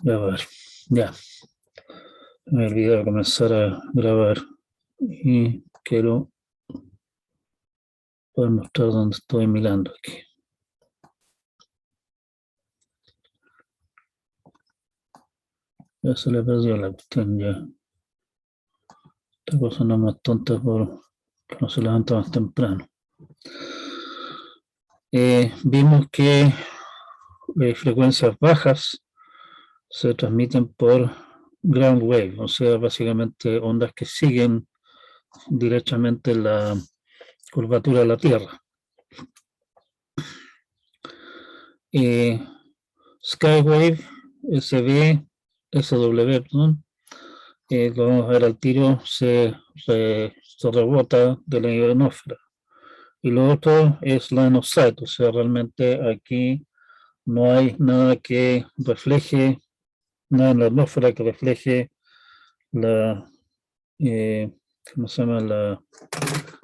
A ver, ya. Me olvidé comenzar a grabar y quiero poder mostrar dónde estoy mirando aquí. Ya se le perdió la cuestión ya. Esta cosa no es más tonta por que no se levanta más temprano. Vimos que frecuencias bajas se transmiten por ground wave, o sea, básicamente ondas que siguen directamente la curvatura de la Tierra. Skywave, SW, perdón, lo vamos a ver al tiro, se rebota de la ionosfera. Y lo otro es line of sight, o sea, realmente aquí no hay nada que refleje, nada en la atmósfera que refleje la, ¿cómo se llama?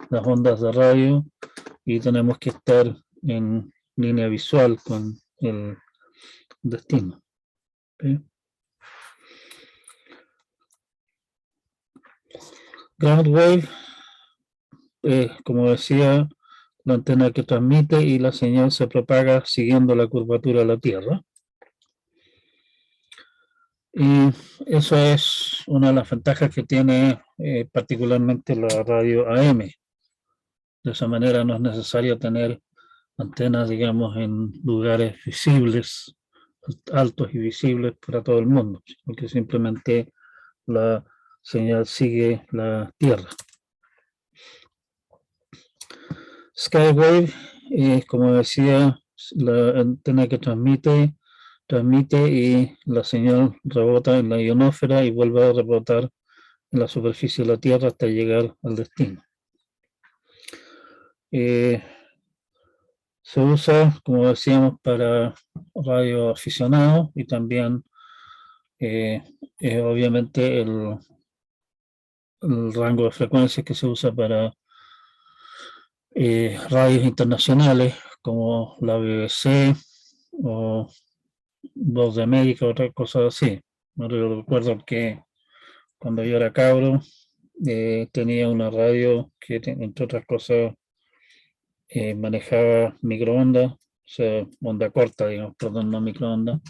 Las ondas de radio, y tenemos que estar en línea visual con el destino. ¿Sí? Ground wave, como decía, la antena que transmite y la señal se propaga siguiendo la curvatura de la Tierra. Y eso es una de las ventajas que tiene particularmente la radio AM. De esa manera no es necesario tener antenas, digamos, en lugares visibles, altos y visibles para todo el mundo, porque simplemente la señal sigue la Tierra. Skywave, como decía, la antena que transmite y la señal rebota en la ionosfera y vuelve a rebotar en la superficie de la Tierra hasta llegar al destino. Se usa, como decíamos, para radioaficionados y también obviamente el rango de frecuencias que se usa para radios internacionales como la BBC o Voz de América, otras cosas así. No recuerdo que cuando yo era cabro tenía una radio que, entre otras cosas, manejaba microondas, o sea, onda corta, digamos, perdón, no microondas.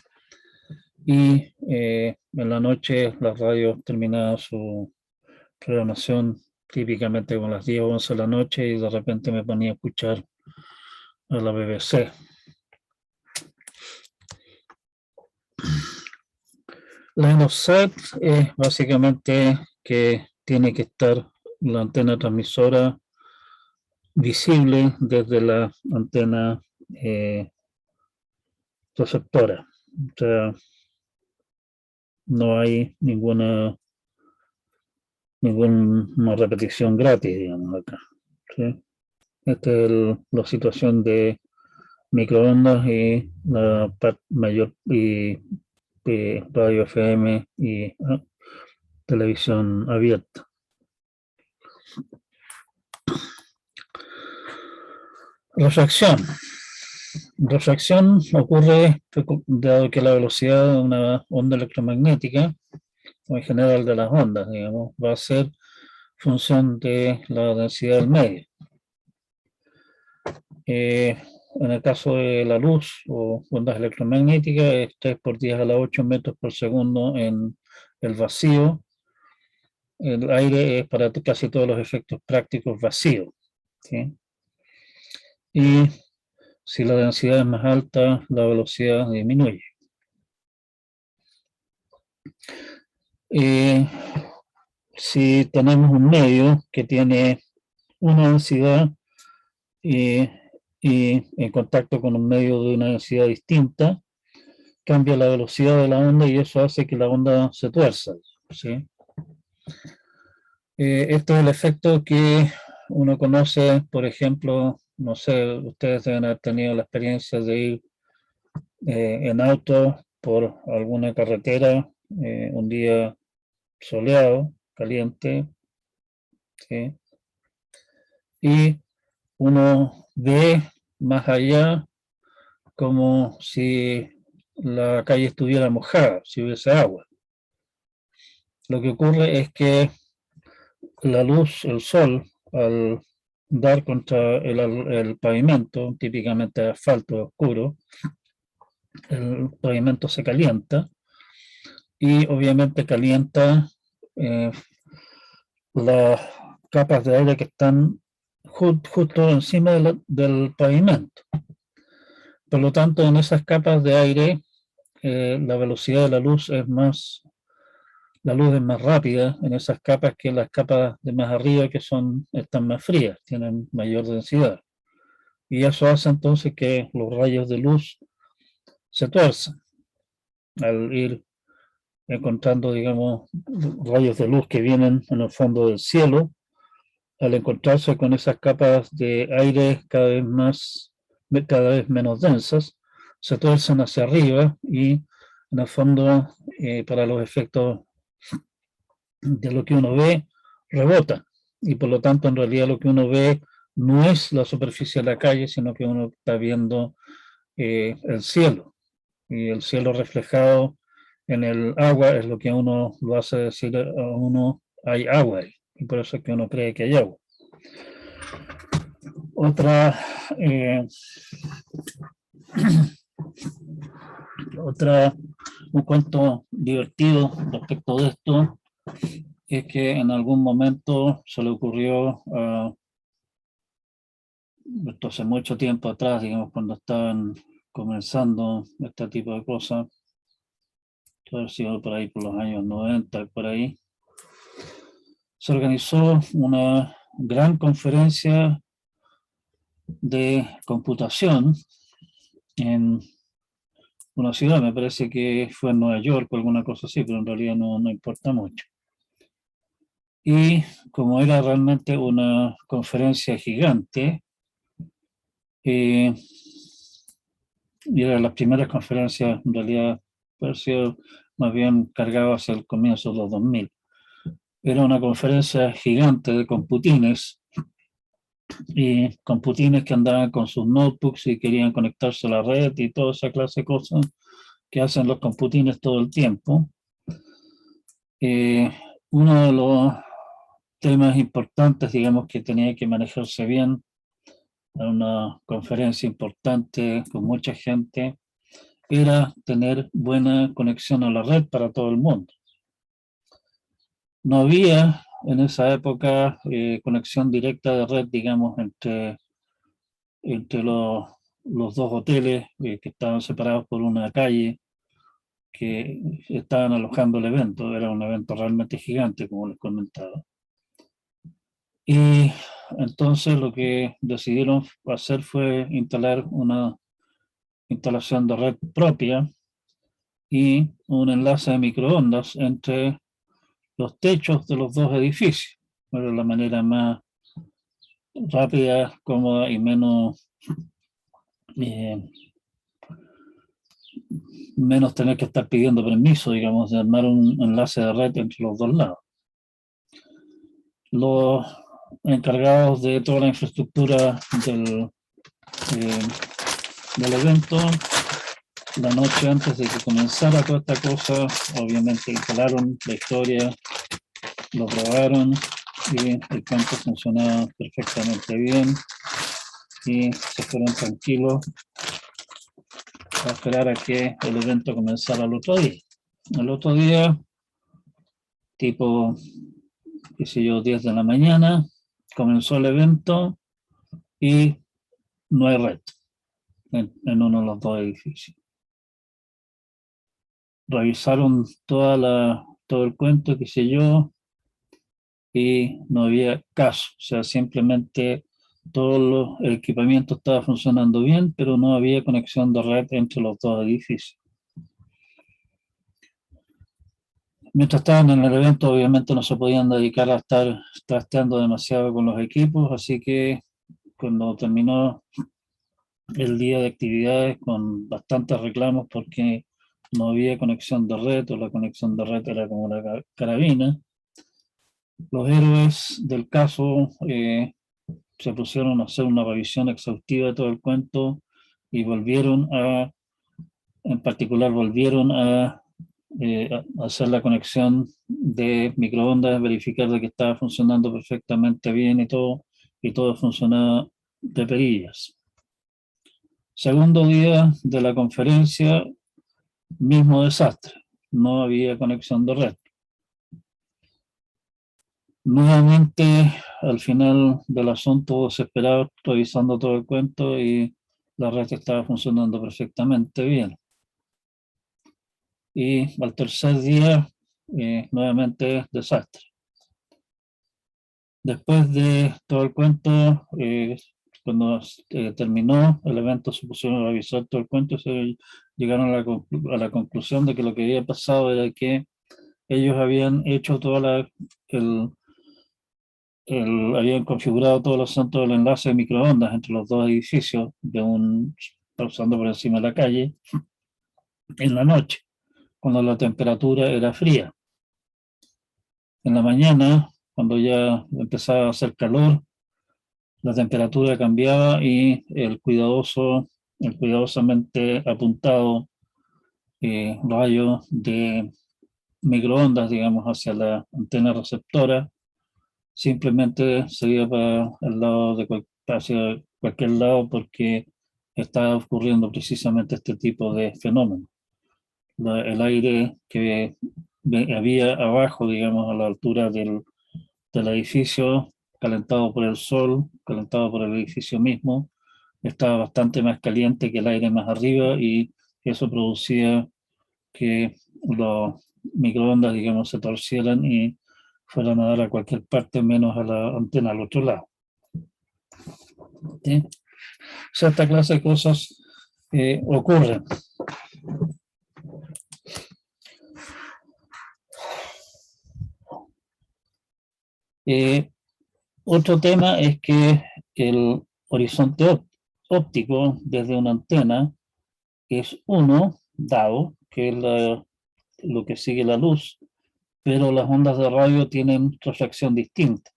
Y en la noche la radio terminaba su programación típicamente con las 10 o 11 de la noche y de repente me ponía a escuchar a la BBC. Line of sight es básicamente que tiene que estar la antena transmisora visible desde la antena receptora. O sea, no hay ninguna repetición gratis, digamos, acá. ¿Sí? Esta es la situación de microondas y la mayor y radio FM y televisión abierta. Refracción. Refracción ocurre dado que la velocidad de una onda electromagnética, o en general de las ondas, digamos, va a ser función de la densidad del medio. En el caso de la luz o ondas electromagnéticas, es 3 por 10 a la 8 metros por segundo en el vacío. El aire es para casi todos los efectos prácticos vacío. ¿Sí? Y si la densidad es más alta, la velocidad disminuye. Si tenemos un medio que tiene una densidad y en contacto con un medio de una densidad distinta, cambia la velocidad de la onda y eso hace que la onda se tuerza. ¿Sí? Este es el efecto que uno conoce, por ejemplo, no sé, ustedes deben haber tenido la experiencia de ir en auto por alguna carretera un día soleado, caliente, ¿sí? Y uno ve más allá como si la calle estuviera mojada, si hubiese agua. Lo que ocurre es que la luz, el sol, al dar contra el pavimento, típicamente de asfalto oscuro, el pavimento se calienta y obviamente calienta eh, las capas de aire que están justo encima del pavimento. Por lo tanto, en esas capas de aire, la velocidad de la luz es más, la luz es más rápida en esas capas que en las capas de más arriba que están más frías, tienen mayor densidad. Y eso hace entonces que los rayos de luz se tuerzan al ir encontrando, digamos, rayos de luz que vienen en el fondo del cielo, al encontrarse con esas capas de aire cada vez menos densas, se tuercen hacia arriba y en el fondo, para los efectos de lo que uno ve, rebota. Y por lo tanto, en realidad lo que uno ve no es la superficie de la calle, sino que uno está viendo el cielo. Y el cielo reflejado en el agua es lo que a uno lo hace decir a uno hay agua ahí. Y por eso es que uno cree que hay agua. Otra, eh, un cuento divertido respecto de esto es que en algún momento se le ocurrió, esto hace mucho tiempo atrás, digamos, cuando estaban comenzando este tipo de cosas, todo ha sido por ahí por los años 90, por ahí, se organizó una gran conferencia de computación en una ciudad, me parece que fue en Nueva York o alguna cosa así, pero en realidad no importa mucho. Y como era realmente una conferencia gigante, y era de las primeras conferencias, en realidad, pareció más bien cargado hacia el comienzo de los 2000. Era una conferencia gigante de computines, y computines que andaban con sus notebooks y querían conectarse a la red y toda esa clase de cosas que hacen los computines todo el tiempo. Uno de los temas importantes, digamos, que tenía que manejarse bien en una conferencia importante con mucha gente, era tener buena conexión a la red para todo el mundo. No había en esa época conexión directa de red, digamos, entre los dos hoteles que estaban separados por una calle que estaban alojando el evento. Era un evento realmente gigante, como les comentaba. Y entonces lo que decidieron hacer fue instalar una instalación de red propia y un enlace de microondas entre los techos de los dos edificios. Era la manera más rápida, cómoda y menos tener que estar pidiendo permiso, digamos, de armar un enlace de red entre los dos lados. Los encargados de toda la infraestructura del evento, la noche antes de que comenzara toda esta cosa, obviamente instalaron la historia, lo probaron y el campo funcionaba perfectamente bien y se fueron tranquilos a esperar a que el evento comenzara el otro día. El otro día, tipo, qué sé yo, 10 de la mañana, comenzó el evento y no hay red en uno de los dos edificios. Revisaron todo el cuento, qué sé yo, y no había caso. O sea, simplemente todo el equipamiento estaba funcionando bien, pero no había conexión de red entre los dos edificios. Mientras estaban en el evento, obviamente no se podían dedicar a estar trasteando demasiado con los equipos, así que cuando terminó el día de actividades con bastantes reclamos porque no había conexión de red o la conexión de red era como una carabina, los héroes del caso se pusieron a hacer una revisión exhaustiva de todo el cuento y volvieron a En particular volvieron a hacer la conexión de microondas, verificar de que estaba funcionando perfectamente bien y todo funcionaba de perillas. Segundo día de la conferencia, mismo desastre, no había conexión de red. Nuevamente, al final del asunto, desesperado, revisando todo el cuento y la red estaba funcionando perfectamente bien. Y al tercer día, nuevamente desastre. Después de todo el cuento, cuando terminó el evento, se pusieron a revisar todo el cuento y se llegaron a la conclusión de que lo que había pasado era que ellos habían hecho habían configurado todos los centros del enlace de microondas entre los dos edificios, pasando por encima de la calle, en la noche, cuando la temperatura era fría. En la mañana, cuando ya empezaba a hacer calor, la temperatura cambiaba y el cuidadosamente apuntado rayo de microondas, digamos, hacia la antena receptora, simplemente se iba para el lado hacia cualquier lado porque estaba ocurriendo precisamente este tipo de fenómeno. El aire que había abajo, digamos, a la altura del edificio, calentado por el sol, calentado por el edificio mismo, estaba bastante más caliente que el aire más arriba y eso producía que los microondas, digamos, se torcieran y fueran a dar a cualquier parte menos a la antena al otro lado. ¿Sí? O sea, esta clase de cosas ocurren. Otro tema es que el horizonte óptico desde una antena es uno dado, que es lo que sigue la luz, pero las ondas de radio tienen refracción distinta.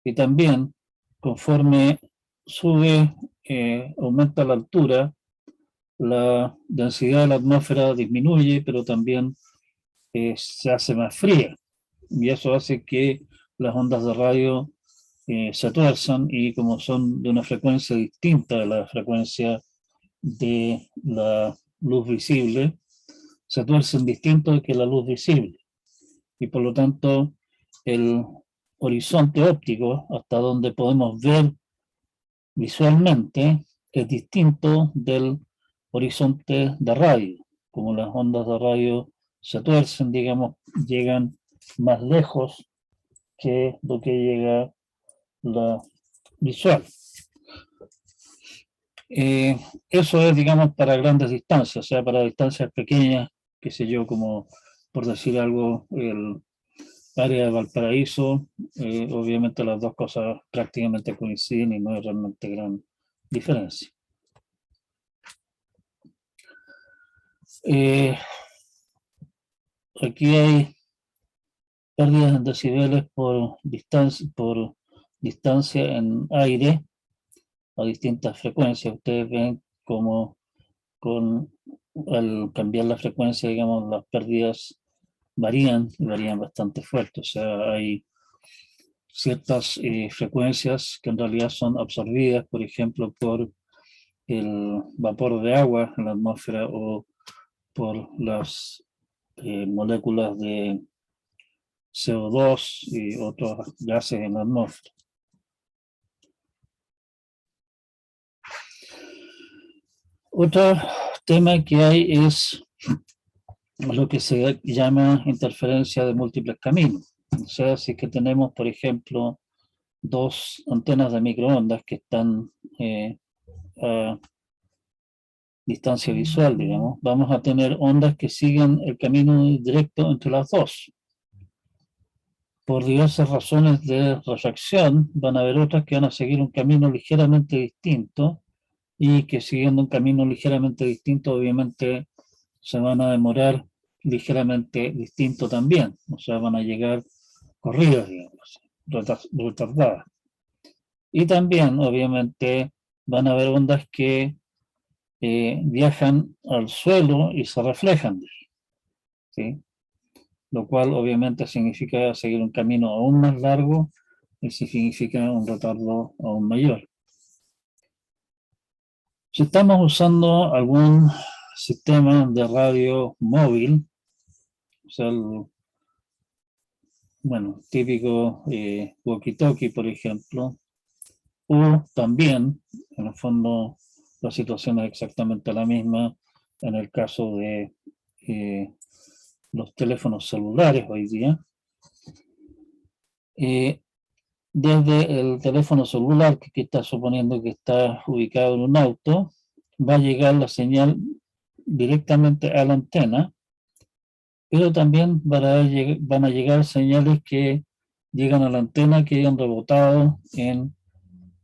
Y también, conforme sube, aumenta la altura, la densidad de la atmósfera disminuye, pero también se hace más fría. Y eso hace que las ondas de radio se tuerzan y como son de una frecuencia distinta de la frecuencia de la luz visible, se tuercen distinto que la luz visible. Y por lo tanto, el horizonte óptico, hasta donde podemos ver visualmente, es distinto del horizonte de radio. Como las ondas de radio se tuercen, digamos, llegan más lejos que lo que llega la visual. Eso es, digamos, para grandes distancias, o sea, para distancias pequeñas, qué sé yo, como por decir algo, el área de Valparaíso, obviamente las dos cosas prácticamente coinciden y no hay realmente gran diferencia. Aquí hay pérdidas en decibeles por distancia en aire a distintas frecuencias. Ustedes ven como al cambiar la frecuencia, digamos, las pérdidas varían y varían bastante fuerte. O sea, hay ciertas frecuencias que en realidad son absorbidas, por ejemplo, por el vapor de agua en la atmósfera o por las moléculas de CO2 y otros gases en la atmósfera. Otro tema que hay es lo que se llama interferencia de múltiples caminos. O sea, si es que tenemos, por ejemplo, dos antenas de microondas que están a distancia visual, digamos, vamos a tener ondas que siguen el camino directo entre las dos. Por diversas razones de refracción, van a haber otras que van a seguir un camino ligeramente distinto y que siguiendo un camino ligeramente distinto, obviamente se van a demorar ligeramente distinto también, o sea, van a llegar corridas, digamos, retardadas. Y también, obviamente, van a haber ondas que viajan al suelo y se reflejan de él, ¿sí? Lo cual obviamente significa seguir un camino aún más largo y significa un retardo aún mayor. Si estamos usando algún sistema de radio móvil, o sea, el, bueno, típico walkie-talkie, por ejemplo, o también, en el fondo, la situación es exactamente la misma en el caso de los teléfonos celulares hoy día. Desde el teléfono celular, que está suponiendo que está ubicado en un auto, va a llegar la señal directamente a la antena, pero también van a llegar señales que llegan a la antena que han rebotado en,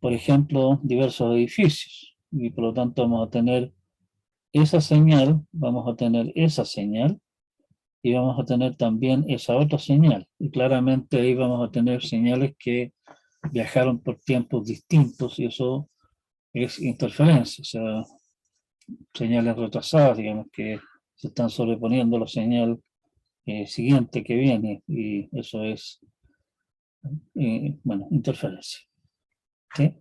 por ejemplo, diversos edificios. Y por lo tanto vamos a tener esa señal, vamos a tener esa señal y vamos a tener también esa otra señal. Y claramente ahí vamos a tener señales que viajaron por tiempos distintos y eso es interferencia, o sea, señales retrasadas, digamos, que se están sobreponiendo la señal siguiente que viene y eso es, bueno, interferencia. ¿Sí?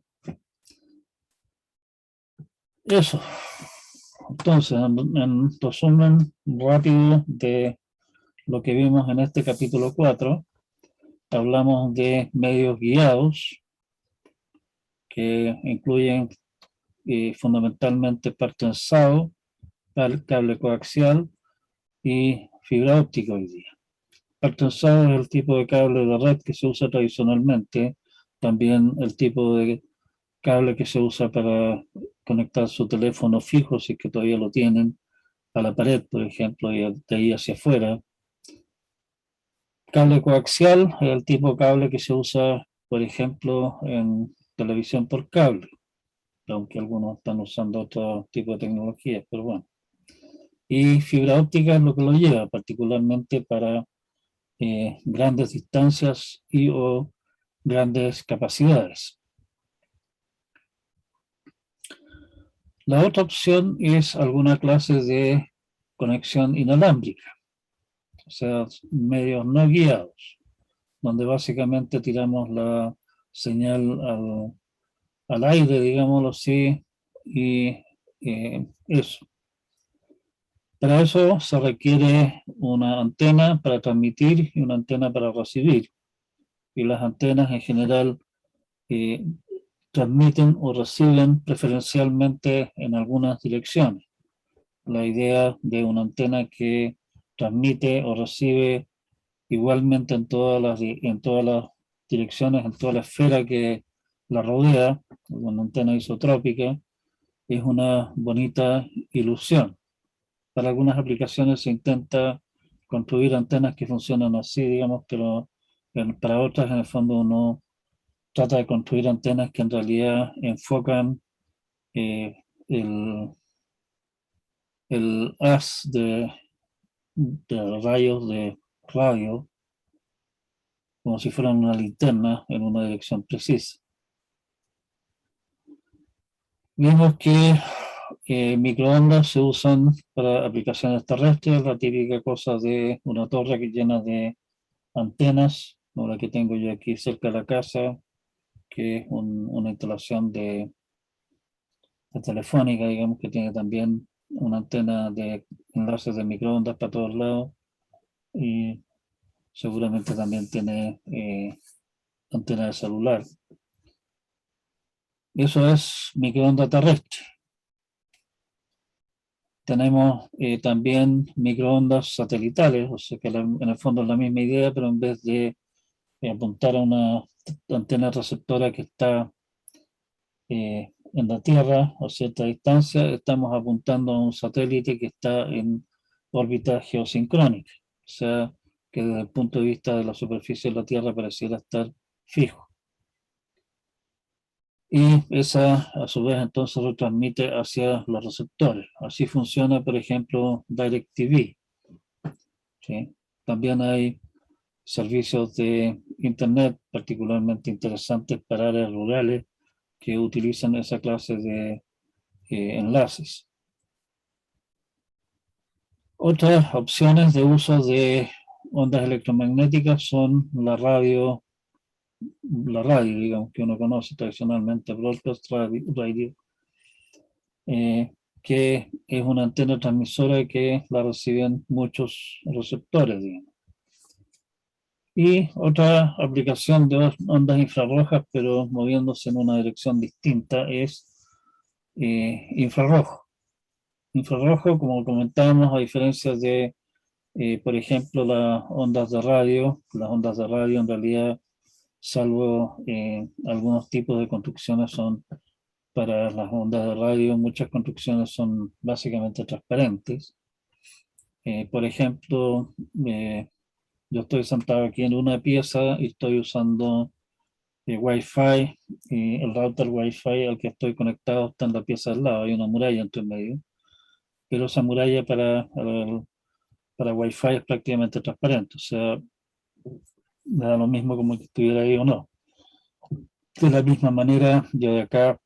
Eso. Entonces, en resumen rápido de lo que vimos en este capítulo 4, hablamos de medios guiados que incluyen fundamentalmente partensado, cable coaxial y fibra óptica hoy día. Partensado es el tipo de cable de red que se usa tradicionalmente, también el tipo de cable que se usa para conectar su teléfono fijo, si es que todavía lo tienen, a la pared, por ejemplo, y de ahí hacia afuera. Cable coaxial es el tipo de cable que se usa, por ejemplo, en televisión por cable, aunque algunos están usando otro tipo de tecnología, pero bueno. Y fibra óptica es lo que lo lleva, particularmente para grandes distancias y o grandes capacidades. La otra opción es alguna clase de conexión inalámbrica, o sea, medios no guiados, donde básicamente tiramos la señal al aire, digámoslo así, y eso. Para eso se requiere una antena para transmitir y una antena para recibir. Y las antenas en general eh, transmiten o reciben preferencialmente en algunas direcciones. La idea de una antena que transmite o recibe igualmente en todas las direcciones, en toda la esfera que la rodea, una antena isotrópica, es una bonita ilusión. Para algunas aplicaciones se intenta construir antenas que funcionan así, digamos, pero para otras en el fondo uno trata de construir antenas que en realidad enfocan eh, el, el haz de rayos de radio como si fueran una linterna en una dirección precisa. Vemos que microondas se usan para aplicaciones terrestres, la típica cosa de una torre que llena de antenas, como la que tengo yo aquí cerca de la casa, que es una instalación de telefónica, digamos, que tiene también una antena de enlaces de microondas para todos lados y seguramente también tiene antena de celular. Eso es microondas terrestre. Tenemos también microondas satelitales, o sea que en el fondo es la misma idea, pero en vez de apuntar a una antena receptora que está en la Tierra a cierta distancia, estamos apuntando a un satélite que está en órbita geosincrónica, o sea que desde el punto de vista de la superficie de la Tierra pareciera estar fijo. Y esa a su vez entonces retransmite hacia los receptores. Así funciona, por ejemplo, DirecTV. ¿Sí? También hay servicios de Internet particularmente interesantes para áreas rurales que utilizan esa clase de enlaces. Otras opciones de uso de ondas electromagnéticas son la radio, digamos, que uno conoce tradicionalmente, broadcast radio, que es una antena transmisora que la reciben muchos receptores, digamos. Y otra aplicación de ondas infrarrojas, pero moviéndose en una dirección distinta, es infrarrojo. Infrarrojo, como comentábamos, a diferencia de, por ejemplo, las ondas de radio en realidad, salvo algunos tipos de construcciones son para las ondas de radio, muchas construcciones son básicamente transparentes. Por ejemplo, yo estoy sentado aquí en una pieza y estoy usando Wi-Fi, y el router Wi-Fi al que estoy conectado está en la pieza al lado, hay una muralla entre medio, pero esa muralla para Wi-Fi es prácticamente transparente, o sea, me da lo mismo como que estuviera ahí o no. De la misma manera, yo de acá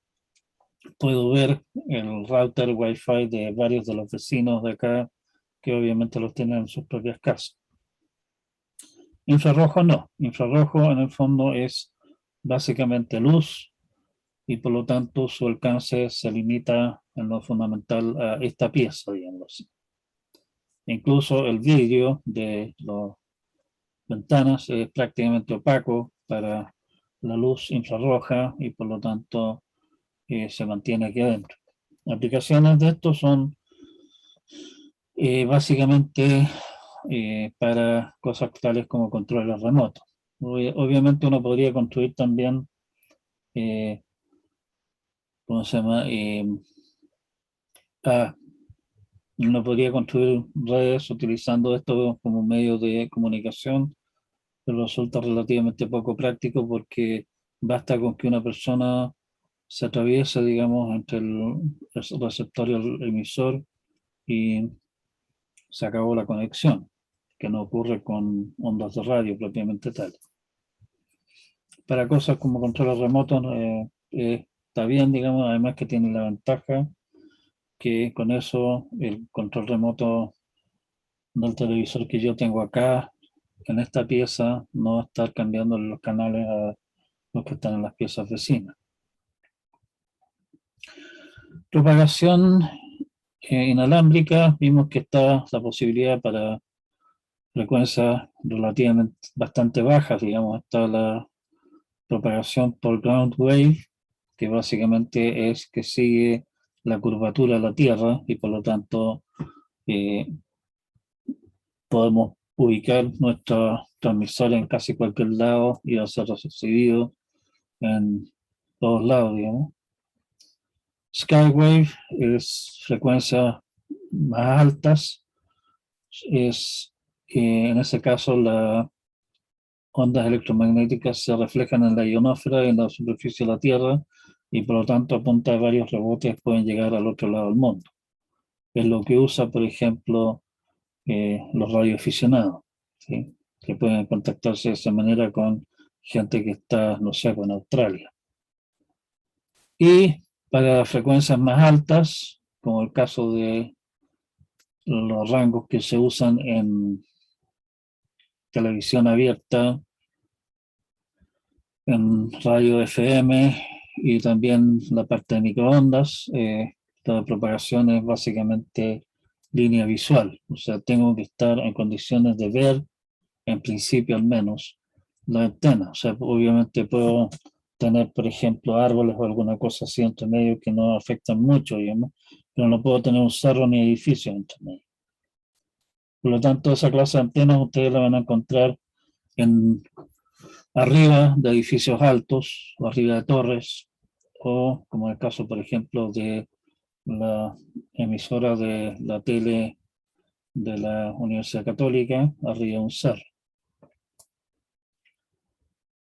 puedo ver el router Wi-Fi de varios de los vecinos de acá, que obviamente los tienen en sus propias casas. Infrarrojo no, infrarrojo en el fondo es básicamente luz y por lo tanto su alcance se limita en lo fundamental a esta pieza, digamos así. Incluso el vidrio de las ventanas es prácticamente opaco para la luz infrarroja y por lo tanto se mantiene aquí adentro. Aplicaciones de esto son básicamente para cosas tales como controles remotos. Obviamente uno podría construir también, ¿cómo se llama? Uno podría construir redes utilizando esto como medio de comunicación, pero resulta relativamente poco práctico porque basta con que una persona se atraviese, digamos, entre el receptor y el emisor y se acabó la conexión, que no ocurre con ondas de radio propiamente tal. Para cosas como controles remotos está bien, digamos, además que tiene la ventaja que con eso el control remoto del televisor que yo tengo acá en esta pieza no va a estar cambiando los canales a los que están en las piezas vecinas. Propagación inalámbrica, vimos que está la posibilidad para frecuencias relativamente bastante bajas, digamos, está la propagación por ground wave, que básicamente es que sigue la curvatura de la Tierra y por lo tanto podemos ubicar nuestra transmisora en casi cualquier lado y va a ser recibido en todos lados, digamos. Skywave es frecuencias más altas, es en ese caso las ondas electromagnéticas se reflejan en la ionosfera, en la superficie de la Tierra, y por lo tanto a punta de varios rebotes pueden llegar al otro lado del mundo. Es lo que usa, por ejemplo, los radioaficionados, ¿sí? Que pueden contactarse de esa manera con gente que está, no sé, en Australia. Y para frecuencias más altas, como el caso de los rangos que se usan en televisión abierta, en radio FM y también la parte de microondas, la propagación es básicamente línea visual, o sea, tengo que estar en condiciones de ver, en principio al menos, la antena, o sea, obviamente puedo tener, por ejemplo, árboles o alguna cosa así entre medio que no afectan mucho, digamos, pero no puedo tener un cerro ni edificio entre medio. Por lo tanto, esa clase de antenas ustedes la van a encontrar en arriba de edificios altos o arriba de torres, o como en el caso, por ejemplo, de la emisora de la tele de la Universidad Católica, arriba de un cerro.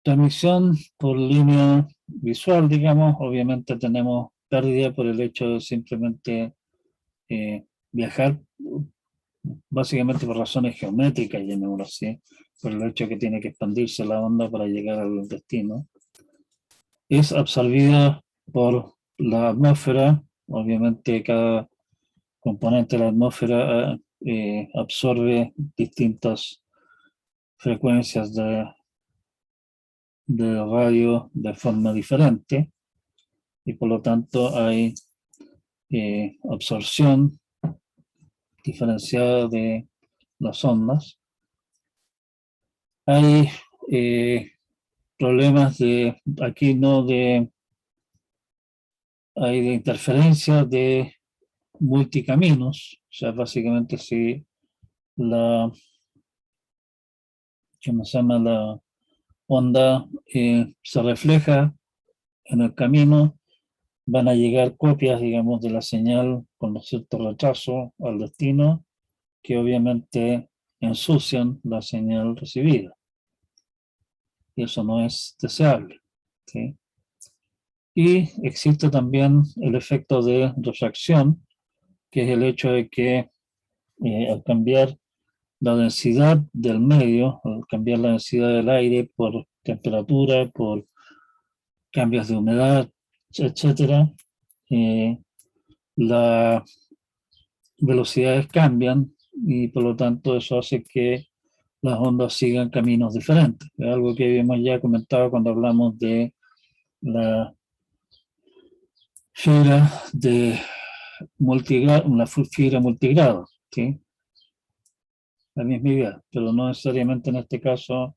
Transmisión por línea visual, digamos, obviamente tenemos pérdida por el hecho de simplemente viajar, básicamente por razones geométricas, llamémoslo así, por el hecho que tiene que expandirse la onda para llegar al destino. Es absorbida por la atmósfera, obviamente cada componente de la atmósfera absorbe distintas frecuencias de radio de forma diferente y por lo tanto hay absorción diferenciada de las ondas. Hay problemas aquí no hay de interferencia de multicaminos, o sea, básicamente si ¿cómo se llama? La onda se refleja en el camino, van a llegar copias, digamos, de la señal con cierto retraso al destino, que obviamente ensucian la señal recibida. Y eso no es deseable, ¿sí? Y existe también el efecto de refracción, que es el hecho de que al cambiar la densidad del medio, al cambiar la densidad del aire por temperatura, por cambios de humedad, etcétera, las velocidades cambian y por lo tanto eso hace que las ondas sigan caminos diferentes. Es algo que habíamos ya comentado cuando hablamos de la fibra de multigrado, una fibra multigrado, ¿sí? La misma idea, pero no necesariamente en este caso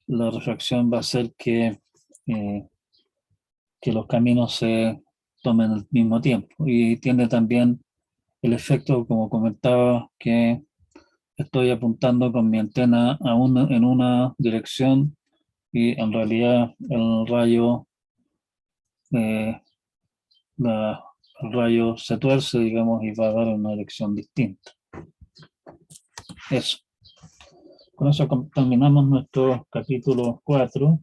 la refracción va a hacer que los caminos se tomen al mismo tiempo. Y tiene también el efecto, como comentaba, que estoy apuntando con mi antena en una dirección y en realidad el rayo, eh, el rayo se tuerce, digamos, y va a dar una dirección distinta. Eso. Con eso terminamos nuestro capítulo 4.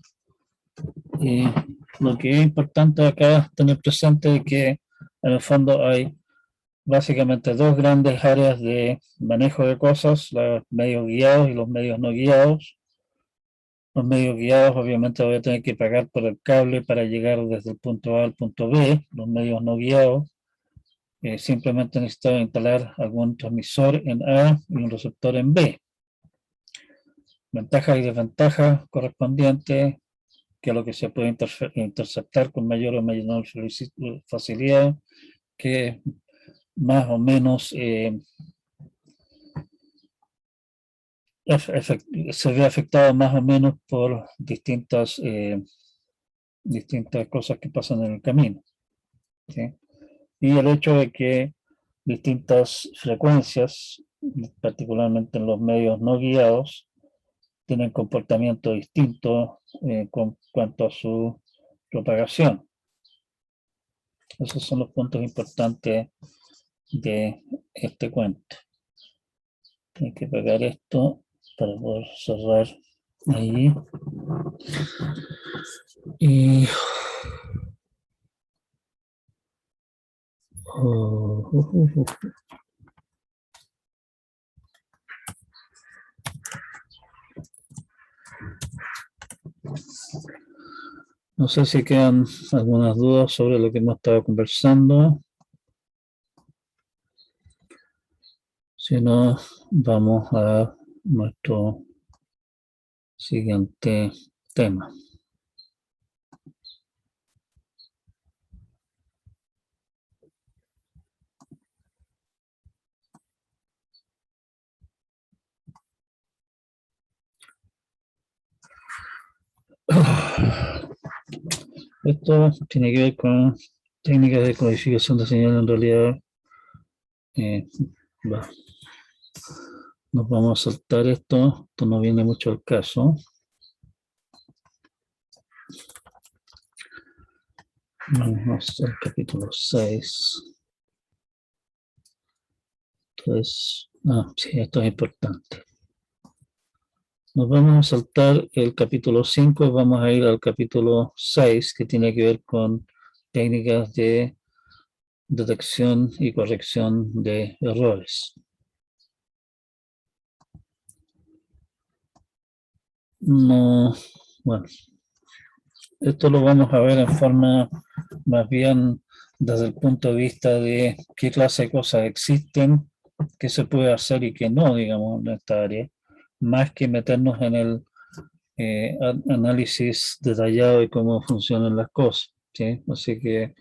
Lo que es importante acá es tener presente que en el fondo hay básicamente dos grandes áreas de manejo de cosas, los medios guiados y los medios no guiados. Los medios guiados obviamente voy a tener que pagar por el cable para llegar desde el punto A al punto B. Los medios no guiados simplemente necesito instalar algún transmisor en A y un receptor en B. Ventajas y desventajas correspondientes, que es lo que se puede interceptar con mayor o menor facilidad, que más o menos se ve afectado más o menos por distintas cosas que pasan en el camino, ¿sí? Y el hecho de que distintas frecuencias, particularmente en los medios no guiados, tienen comportamiento distinto con cuanto a su propagación. Esos son los puntos importantes de este cuento. Tengo que pegar esto para poder cerrar ahí. Y no sé si quedan algunas dudas sobre lo que hemos estado conversando. Si no, vamos a nuestro siguiente tema. Esto tiene que ver con técnicas de codificación de señal. En realidad, nos vamos a saltar esto no viene mucho al caso. Vamos al capítulo 6. Entonces, sí, esto es importante. Nos vamos a saltar el capítulo 5 y vamos a ir al capítulo 6, que tiene que ver con técnicas de detección y corrección de errores. No, bueno, esto lo vamos a ver en forma más bien desde el punto de vista de qué clase de cosas existen qué se puede hacer y qué no, digamos, en esta área, más que meternos en el análisis detallado de cómo funcionan las cosas, ¿sí? Así que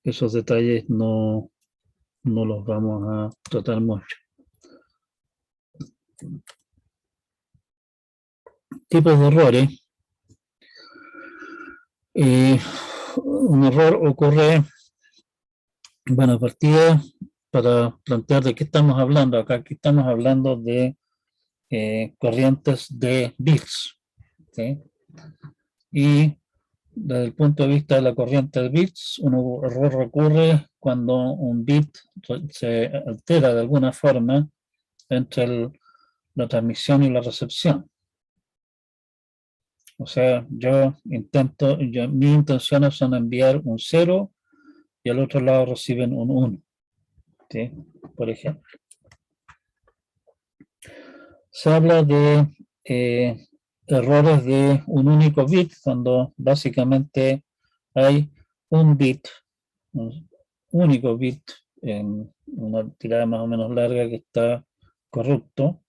esos detalles no los vamos a tratar mucho. Tipos de errores. Un error ocurre, bueno, a partida para plantear de qué estamos hablando acá. Aquí estamos hablando de corrientes de bits, ¿sí? Y desde el punto de vista de la corriente de bits, un error ocurre cuando un bit se altera de alguna forma entre la transmisión y la recepción. O sea, mis intenciones son enviar un 0 y al otro lado reciben un 1, ¿sí? Por ejemplo. Se habla de errores de un único bit, cuando básicamente hay un bit, un único bit en una tirada más o menos larga que está corrupto.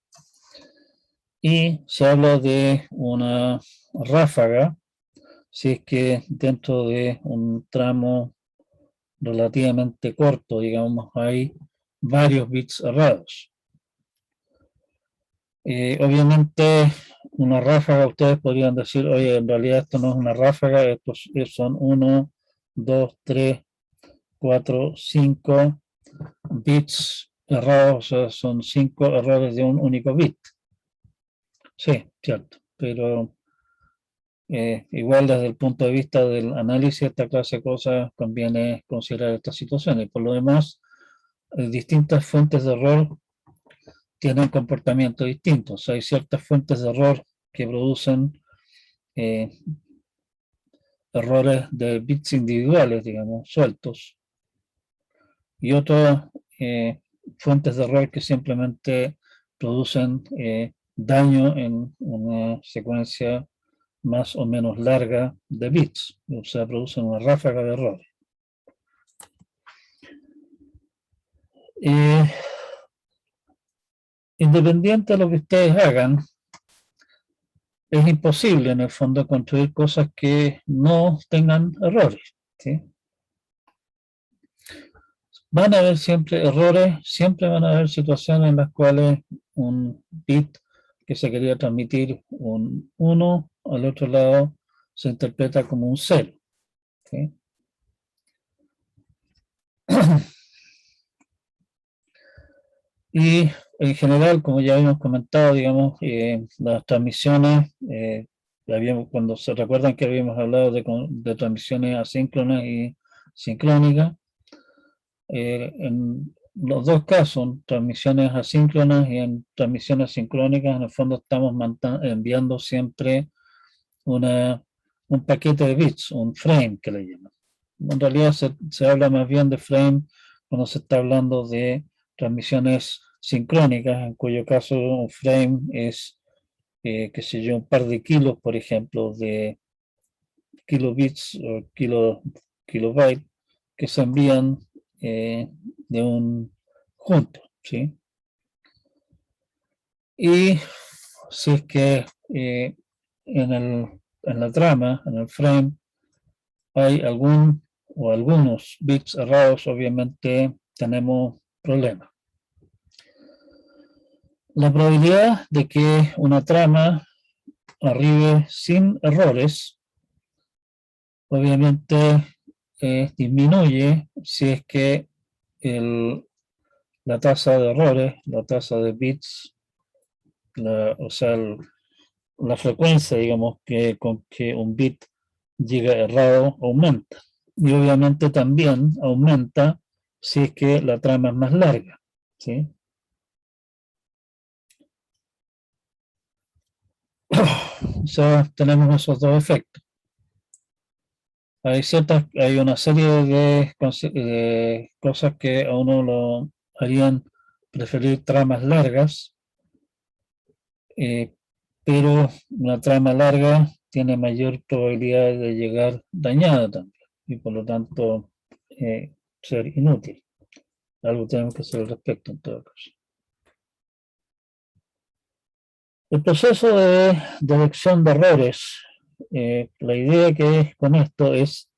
Y se habla de una ráfaga, si es que dentro de un tramo relativamente corto, digamos, hay varios bits errados. Obviamente, una ráfaga, ustedes podrían decir, oye, en realidad esto no es una ráfaga, estos son 1, 2, 3, 4, 5 bits errados, o sea, son 5 errores de un único bit. Sí, cierto, pero igual desde el punto de vista del análisis de esta clase de cosas conviene considerar estas situaciones. Por lo demás, distintas fuentes de error tienen comportamientos distintos. Hay ciertas fuentes de error que producen eh, errores de bits individuales, digamos, sueltos, y otras fuentes de error que simplemente producen daño en una secuencia más o menos larga de bits, o sea, producen una ráfaga de errores. Independiente de lo que ustedes hagan, es imposible en el fondo construir cosas que no tengan errores, ¿sí? Van a haber siempre errores, siempre van a haber situaciones en las cuales un bit que se quería transmitir un 1, al otro lado se interpreta como un 0, ¿sí? Y en general, como ya habíamos comentado, digamos, las transmisiones, cuando se recuerdan que habíamos hablado de transmisiones asíncronas y sincrónicas, en los dos casos, transmisiones asíncronas y en transmisiones sincrónicas, en el fondo estamos enviando siempre un paquete de bits, un frame que le llaman. En realidad se habla más bien de frame cuando se está hablando de transmisiones sincrónicas, en cuyo caso un frame es, qué sé yo, un par de kilos, por ejemplo, de kilobits o kilobytes que se envían de un junto, ¿sí? Y si es que en la trama, en el frame, hay algún o algunos bits errados, obviamente tenemos problemas. La probabilidad de que una trama arribe sin errores, obviamente disminuye si es que la tasa de errores, la tasa de bits, o sea, la frecuencia, digamos, con que un bit llega errado aumenta. Y obviamente también aumenta si es que la trama es más larga, ¿sí? O sea, tenemos esos dos efectos. Hay una serie de cosas que a uno lo harían preferir tramas largas, pero una trama larga tiene mayor probabilidad de llegar dañada también y por lo tanto ser inútil. Algo tenemos que hacer al respecto en todo caso. El proceso de detección de errores, la idea que es con esto es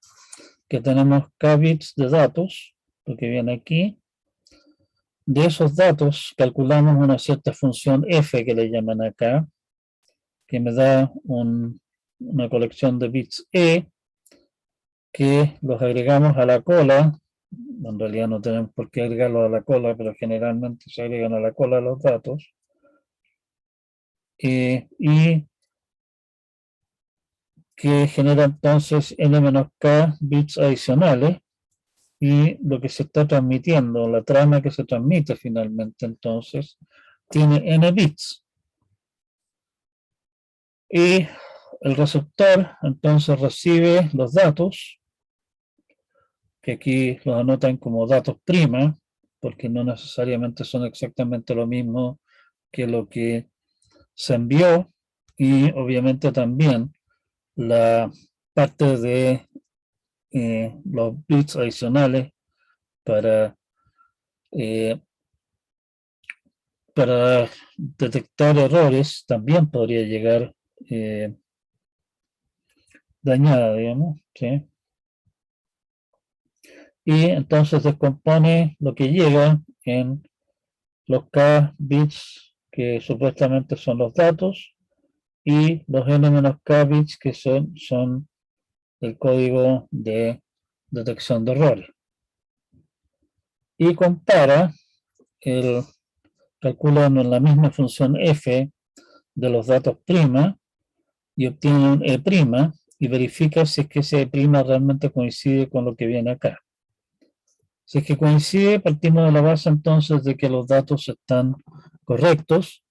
que tenemos k bits de datos, lo que viene aquí. De esos datos calculamos una cierta función f que le llaman acá, que me da una colección de bits e, que los agregamos a la cola. En realidad no tenemos por qué agregarlos a la cola, pero generalmente se agregan a la cola los datos. Y que genera entonces n-k bits adicionales, y lo que se está transmitiendo, la trama que se transmite finalmente, entonces, tiene n bits. Y el receptor entonces recibe los datos, que aquí los anotan como datos prima, porque no necesariamente son exactamente lo mismo que lo que se envió, y obviamente también la parte de los bits adicionales para, eh, para detectar errores también podría llegar dañada, digamos, ¿sí? Y entonces descompone lo que llega en los k bits que supuestamente son los datos, y los n-k bits que son el código de detección de errores. Y compara, calculando en la misma función f de los datos prima, y obtiene un e', y verifica si es que ese e' realmente coincide con lo que viene acá. Si es que coincide, partimos de la base entonces de que los datos están correctos.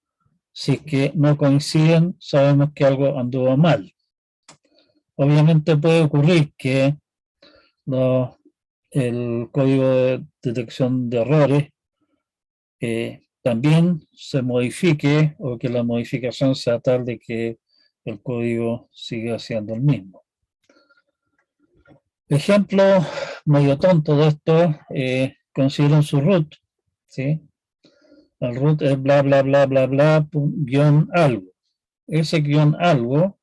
Si es que no coinciden, sabemos que algo anduvo mal. Obviamente puede ocurrir que el código de detección de errores también se modifique, o que la modificación sea tal de que el código siga siendo el mismo. Ejemplo medio tonto de esto, consideren su root, ¿sí? El root es bla, bla, bla, bla, bla, guión algo. Ese guión algo,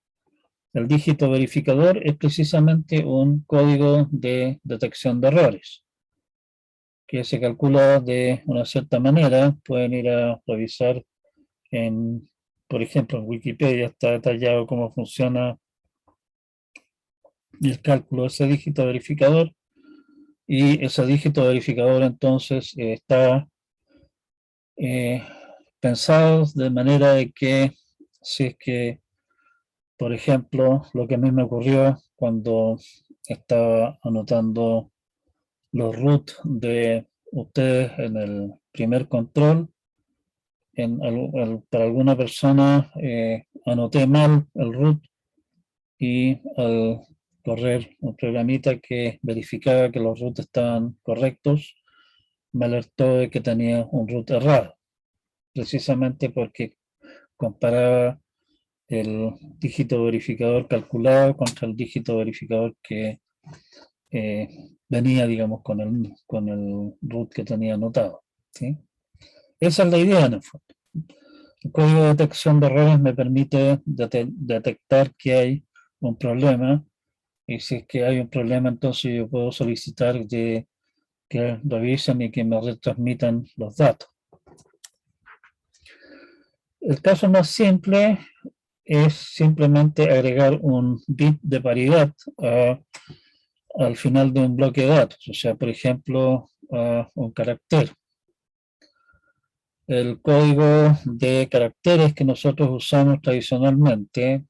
el dígito verificador, es precisamente un código de detección de errores, que se calcula de una cierta manera. Pueden ir a revisar por ejemplo, en Wikipedia está detallado cómo funciona el cálculo de ese dígito verificador, y ese dígito verificador entonces está pensado de manera de que, si es que, por ejemplo, lo que a mí me ocurrió cuando estaba anotando los root de ustedes en el primer control, para alguna persona anoté mal el root, y al correr un programita que verificaba que los root estaban correctos, me alertó de que tenía un root errado, precisamente porque comparaba el dígito verificador calculado contra el dígito verificador que venía, digamos, con el root que tenía anotado, ¿sí? Esa es la idea, en el fondo. El código de detección de errores me permite detectar que hay un problema, y si es que hay un problema, entonces yo puedo solicitar que revisen y que me retransmitan los datos. El caso más simple es simplemente agregar un bit de paridad al final de un bloque de datos, o sea, por ejemplo, un carácter. El código de caracteres que nosotros usamos tradicionalmente,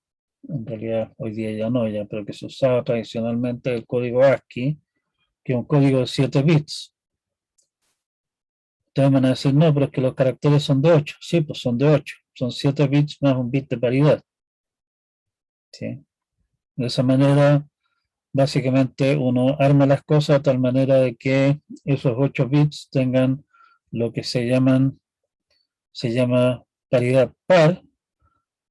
en realidad hoy día ya no, pero que se usaba tradicionalmente, el código ASCII, que es un código de 7 bits. Ustedes van a decir, no, pero es que los caracteres son de 8. Sí, pues son de 8. Son 7 bits más un bit de paridad. ¿Sí? De esa manera, básicamente, uno arma las cosas de tal manera de que esos 8 bits tengan lo que se llama paridad par,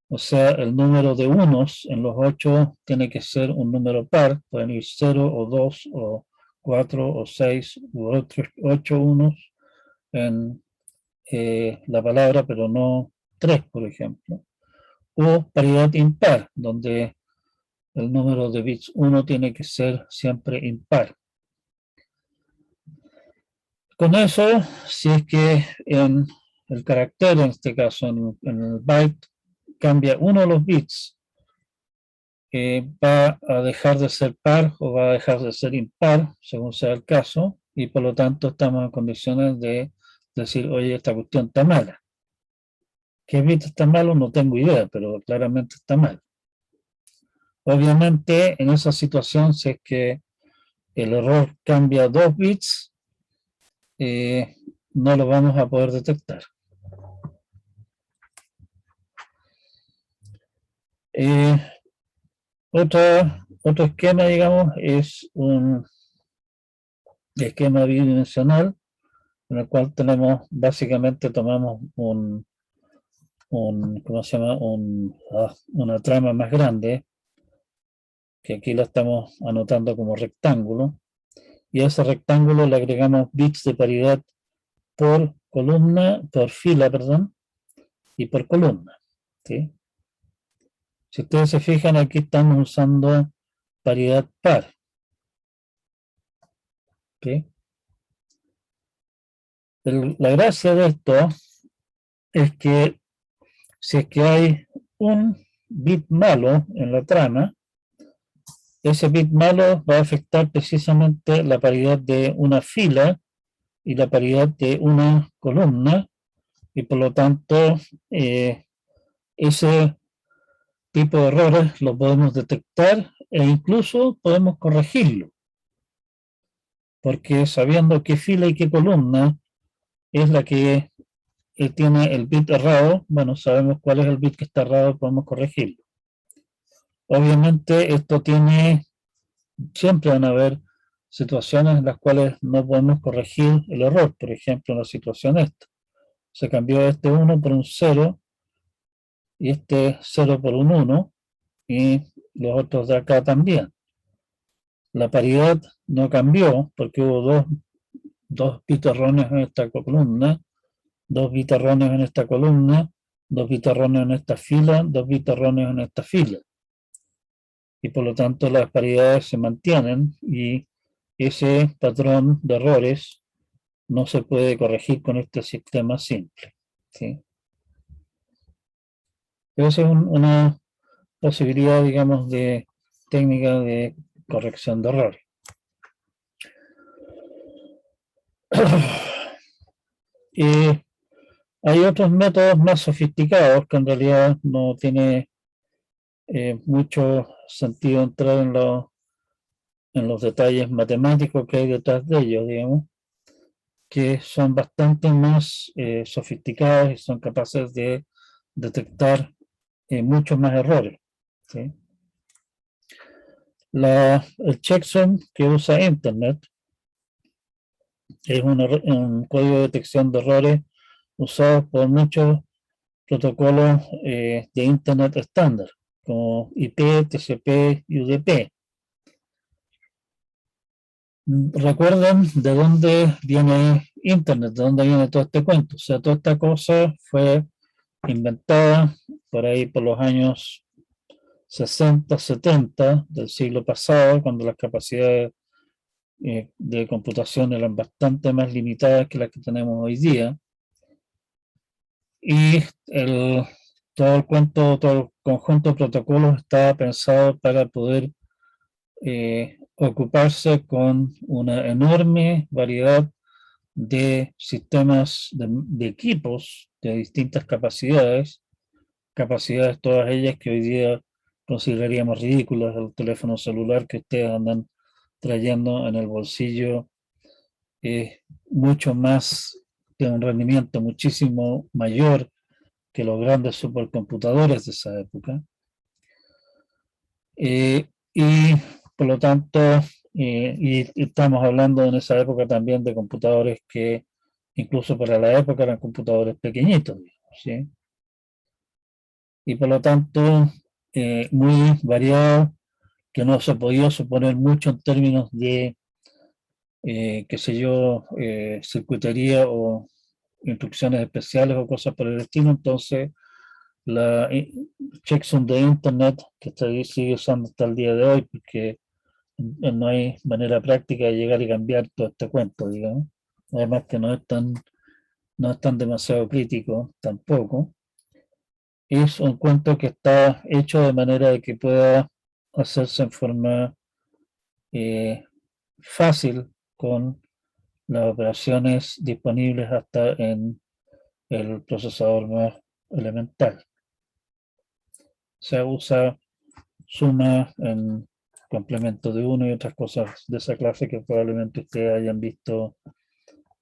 o sea, el número de unos en los 8 tiene que ser un número par, pueden ir 0 o 2 o 4 o 6 u otros 8 unos en la palabra, pero no 3, por ejemplo. o paridad impar, donde el número de bits 1 tiene que ser siempre impar. Con eso, si es que en el carácter, en este caso en el byte, cambia uno de los bits, va a dejar de ser par o va a dejar de ser impar, según sea el caso, y por lo tanto estamos en condiciones de decir, oye, esta cuestión está mala. ¿Qué bit está malo? No tengo idea, pero claramente está mal. Obviamente, en esa situación, si es que el error cambia 2 bits, no lo vamos a poder detectar. Otro esquema, digamos, es un esquema bidimensional en el cual tenemos, básicamente tomamos ¿cómo se llama? Una trama más grande, que aquí la estamos anotando como rectángulo, y a ese rectángulo le agregamos bits de paridad por columna, por fila, perdón, y por columna, ¿sí? Si ustedes se fijan, aquí estamos usando paridad par, ¿sí? La gracia de esto es que si es que hay un bit malo en la trama, ese bit malo va a afectar precisamente la paridad de una fila y la paridad de una columna, y por lo tanto ese tipo de errores lo podemos detectar e incluso podemos corregirlo, porque sabiendo qué fila y qué columna es la que tiene el bit errado, bueno, sabemos cuál es el bit que está errado, podemos corregirlo. Obviamente esto tiene, siempre van a haber situaciones en las cuales no podemos corregir el error. Por ejemplo, en la situación esta, se cambió este 1 por un 0 y este 0 por un 1 y los otros de acá también. La paridad no cambió porque hubo dos bits erróneos en esta columna, dos bits erróneos en esta columna, dos bits erróneos en esta fila, dos bits erróneos en esta fila. Y por lo tanto las paridades se mantienen y ese patrón de errores no se puede corregir con este sistema simple, ¿sí? Esa es una posibilidad, digamos, de técnica de corrección de errores. Hay otros métodos más sofisticados que en realidad no tiene mucho sentido entrar en los detalles matemáticos que hay detrás de ellos, digamos, que son bastante más sofisticados y son capaces de detectar muchos más errores, ¿sí? El checksum que usa Internet es un código de detección de errores usado por muchos protocolos de Internet estándar, como IP, TCP y UDP. Recuerden de dónde viene Internet, de dónde viene todo este cuento. O sea, toda esta cosa fue inventada por ahí por los años 60, 70 del siglo pasado, cuando las capacidades de computación eran bastante más limitadas que las que tenemos hoy día. Y todo el cuento, todo el conjunto de protocolos estaba pensado para poder ocuparse con una enorme variedad de sistemas de equipos de distintas capacidades todas ellas que hoy día consideraríamos ridículas. El teléfono celular que ustedes andan trayendo en el bolsillo es mucho más, tiene un rendimiento muchísimo mayor que los grandes supercomputadores de esa época. Y por lo tanto, y estamos hablando en esa época también de computadores que incluso para la época eran computadores pequeñitos, ¿sí? Y por lo tanto, muy variado, que no se podía suponer mucho en términos de, qué sé yo, circuitería o instrucciones especiales o cosas por el estilo. Entonces, la checksum de Internet que sigue usando hasta el día de hoy, porque no hay manera práctica de llegar y cambiar todo este cuento, digamos. Además que no es tan demasiado crítico tampoco. Es un cuento que está hecho de manera de que pueda hacerse en forma fácil con las operaciones disponibles hasta en el procesador más elemental. Se usa suma en complemento de uno y otras cosas de esa clase que probablemente ustedes hayan visto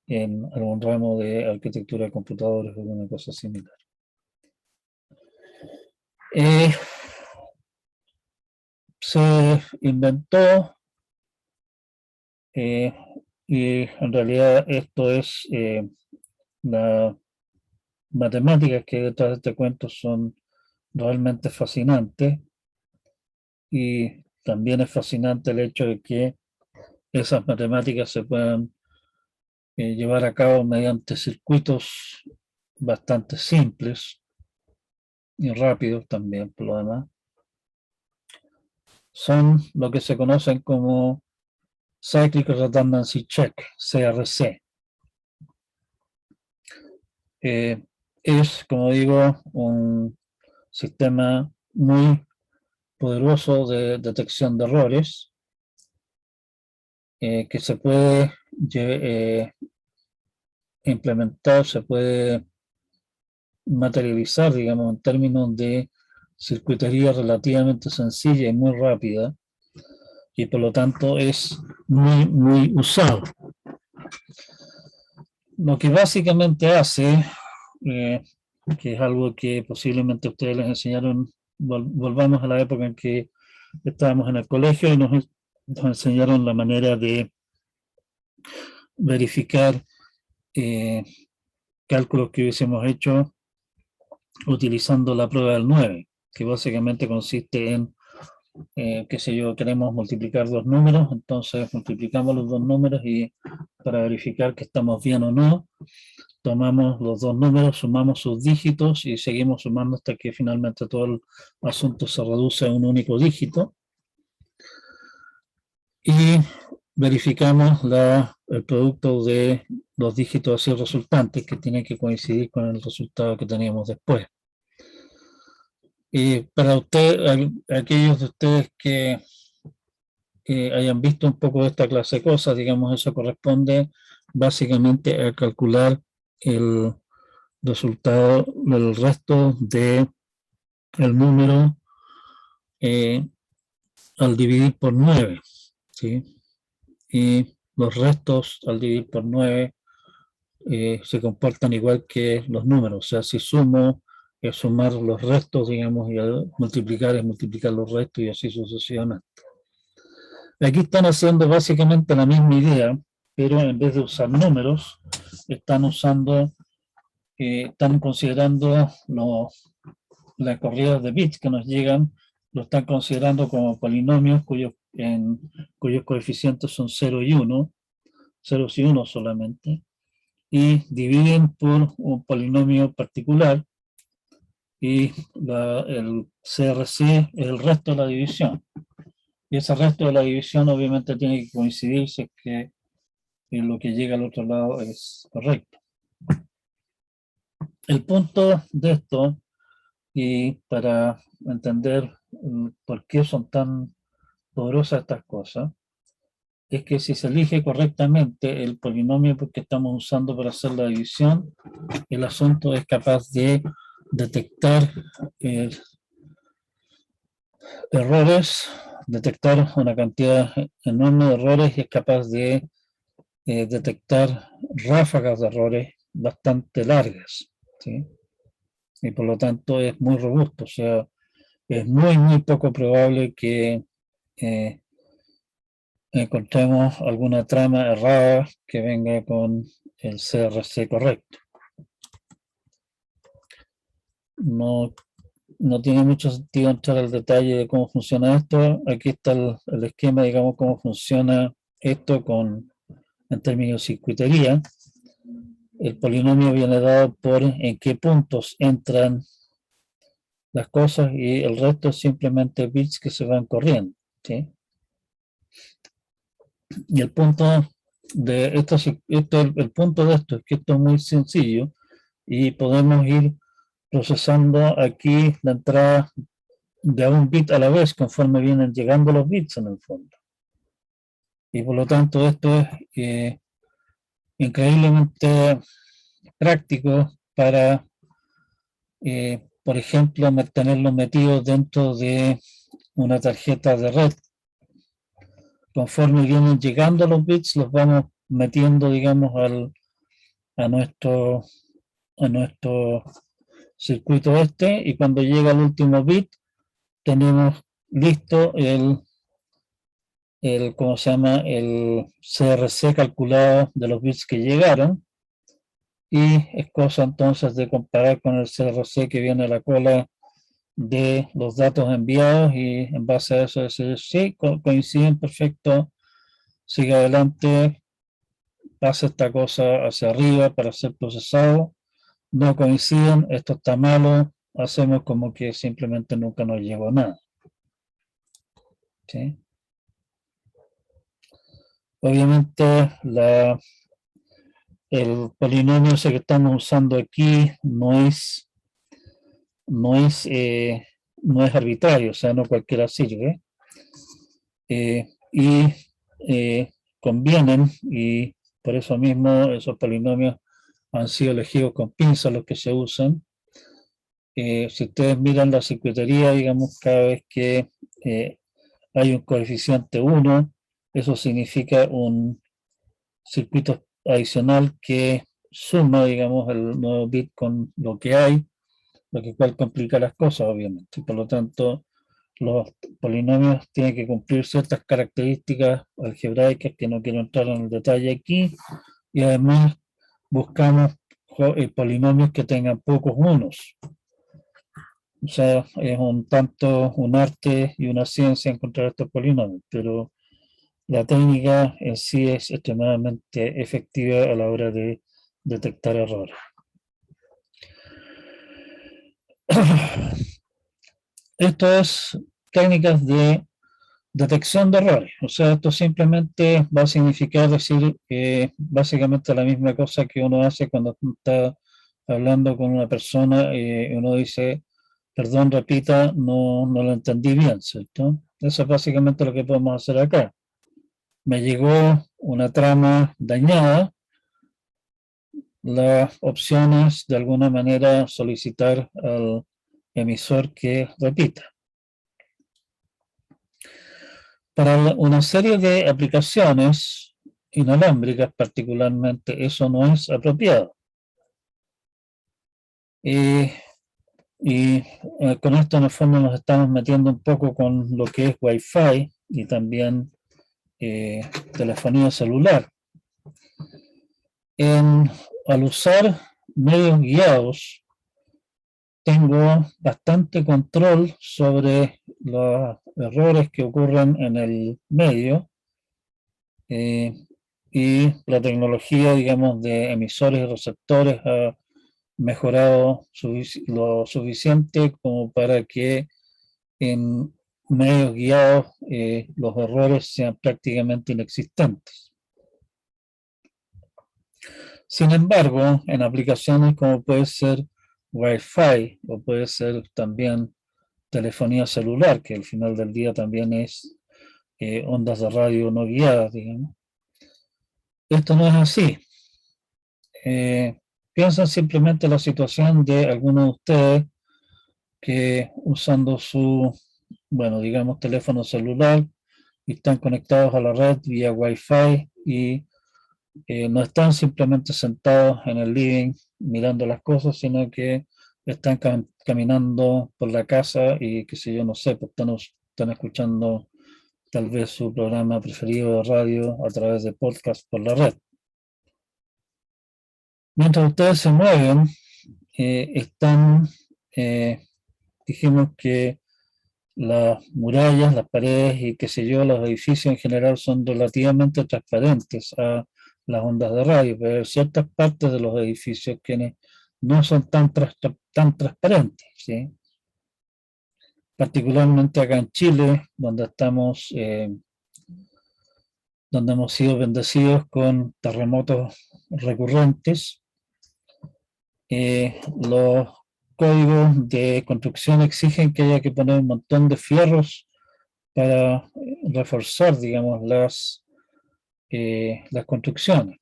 en algún ramo de arquitectura de computadores o alguna cosa similar. Se inventó y en realidad esto es las matemáticas que detrás de este cuento son realmente fascinantes, y también es fascinante el hecho de que esas matemáticas se puedan llevar a cabo mediante circuitos bastante simples y rápidos también, por lo demás. Son lo que se conocen como Cyclic Redundancy Check, CRC. Es, como digo, un sistema muy poderoso de detección de errores que se puede implementar, se puede materializar, digamos, en términos de circuitería relativamente sencilla y muy rápida, y por lo tanto es muy usado. Lo que básicamente hace, que es algo que posiblemente ustedes les enseñaron, volvamos a la época en que estábamos en el colegio y nos enseñaron la manera de verificar cálculos que hubiésemos hecho utilizando la prueba del 9, que básicamente consiste en, qué sé yo, queremos multiplicar dos números, entonces multiplicamos los dos números y para verificar que estamos bien o no, tomamos los dos números, sumamos sus dígitos y seguimos sumando hasta que finalmente todo el asunto se reduce a un único dígito. Y verificamos el producto de los dígitos así resultantes, que tiene que coincidir con el resultado que teníamos después. Y para aquellos de ustedes que hayan visto un poco de esta clase de cosas, digamos, eso corresponde básicamente a calcular el resultado del resto de el número al dividir por 9, ¿sí? Y los restos al dividir por 9 se comportan igual que los números. O sea, si sumo es sumar los restos, digamos, y al multiplicar es multiplicar los restos y así sucesivamente. Aquí están haciendo básicamente la misma idea, pero en vez de usar números, están considerando las corridas de bits que nos llegan, lo están considerando como polinomios cuyos coeficientes son 0 y 1, 0 y 1 solamente, y dividen por un polinomio particular, y el CRC es el resto de la división. Y ese resto de la división obviamente tiene que coincidir si es que lo que llega al otro lado es correcto. El punto de esto, y para entender por qué son tan poderosas estas cosas, es que si se elige correctamente el polinomio que estamos usando para hacer la división, el asunto es capaz de detectar errores, detectar una cantidad enorme de errores, y es capaz de detectar ráfagas de errores bastante largas, ¿sí? Y por lo tanto es muy robusto, o sea, es muy poco probable que encontremos alguna trama errada que venga con el CRC correcto. No, no tiene mucho sentido entrar al detalle de cómo funciona esto. Aquí está el esquema, digamos, cómo funciona esto en términos de circuitería. El polinomio viene dado por en qué puntos entran las cosas y el resto es simplemente bits que se van corriendo, ¿sí? Y el punto de el punto de esto es que esto es muy sencillo y podemos ir procesando aquí la entrada de un bit a la vez conforme vienen llegando los bits en el fondo. Y por lo tanto esto es increíblemente práctico para, por ejemplo, tenerlos metidos dentro de una tarjeta de red. Conforme vienen llegando los bits, los vamos metiendo, digamos, a nuestro a nuestro circuito este, y cuando llega el último bit tenemos listo ¿cómo se llama? El CRC calculado de los bits que llegaron, y es cosa entonces de comparar con el CRC que viene a la cola de los datos enviados, y en base a eso decir sí, coinciden perfecto, sigue adelante, pasa esta cosa hacia arriba para ser procesado, no coinciden, esto está malo, hacemos como que simplemente nunca nos llegó nada. ¿Sí? Obviamente el polinomio ese que estamos usando aquí no es, no es arbitrario, o sea, no cualquiera sirve. Y convienen, y por eso mismo esos polinomios han sido elegidos con pinzas los que se usan. Si ustedes miran la circuitería, digamos, cada vez que hay un coeficiente 1, eso significa un circuito adicional que suma, digamos, el nuevo bit con lo que hay, lo que cual complica las cosas, obviamente. Por lo tanto, los polinomios tienen que cumplir ciertas características algebraicas que no quiero entrar en el detalle aquí, y además buscamos polinomios que tengan pocos unos. O sea, es un tanto un arte y una ciencia encontrar estos polinomios, pero la técnica en sí es extremadamente efectiva a la hora de detectar errores. Esto es técnicas de detección de errores. O sea, esto simplemente va a significar decir básicamente la misma cosa que uno hace cuando está hablando con una persona y uno dice, perdón, repita, no lo entendí bien, ¿cierto? Eso es básicamente lo que podemos hacer acá. Me llegó una trama dañada, la opción es de alguna manera solicitar al emisor que repita. Para una serie de aplicaciones inalámbricas particularmente, eso no es apropiado. Y con esto en el fondo nos estamos metiendo un poco con lo que es Wi-Fi y también telefonía celular. Al usar medios guiados, tengo bastante control sobre los errores que ocurren en el medio, y la tecnología, digamos, de emisores y receptores ha mejorado lo suficiente como para que en medios guiados los errores sean prácticamente inexistentes. Sin embargo, en aplicaciones como puede ser Wi-Fi o puede ser también telefonía celular, que al final del día también es ondas de radio no guiadas, digamos, esto no es así. Piensen simplemente la situación de algunos de ustedes que usando su, bueno, digamos, teléfono celular y están conectados a la red vía Wi-Fi y no están simplemente sentados en el living mirando las cosas, sino que están caminando por la casa y qué sé yo, no sé, pues están escuchando tal vez su programa preferido de radio a través de podcast por la red. Mientras ustedes se mueven, dijimos que las murallas, las paredes y qué sé yo, los edificios en general son relativamente transparentes a las ondas de radio, pero hay ciertas partes de los edificios que no son tan transparentes, ¿sí? particularmente acá en Chile, donde hemos sido bendecidos con terremotos recurrentes. Los códigos de construcción exigen que haya que poner un montón de fierros para reforzar, digamos, las construcciones.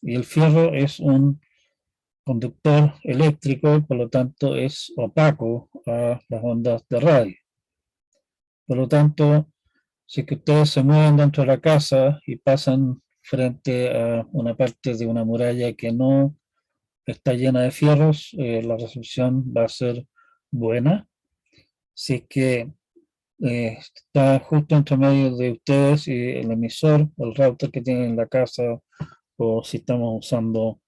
Y el fierro es un conductor eléctrico, por lo tanto es opaco a las ondas de radio. Por lo tanto, si es que ustedes se mueven dentro de la casa y pasan frente a una parte de una muralla que no está llena de fierros, la recepción va a ser buena. Si es que está justo entre medio de ustedes y el emisor, el router que tienen en la casa, o si estamos usando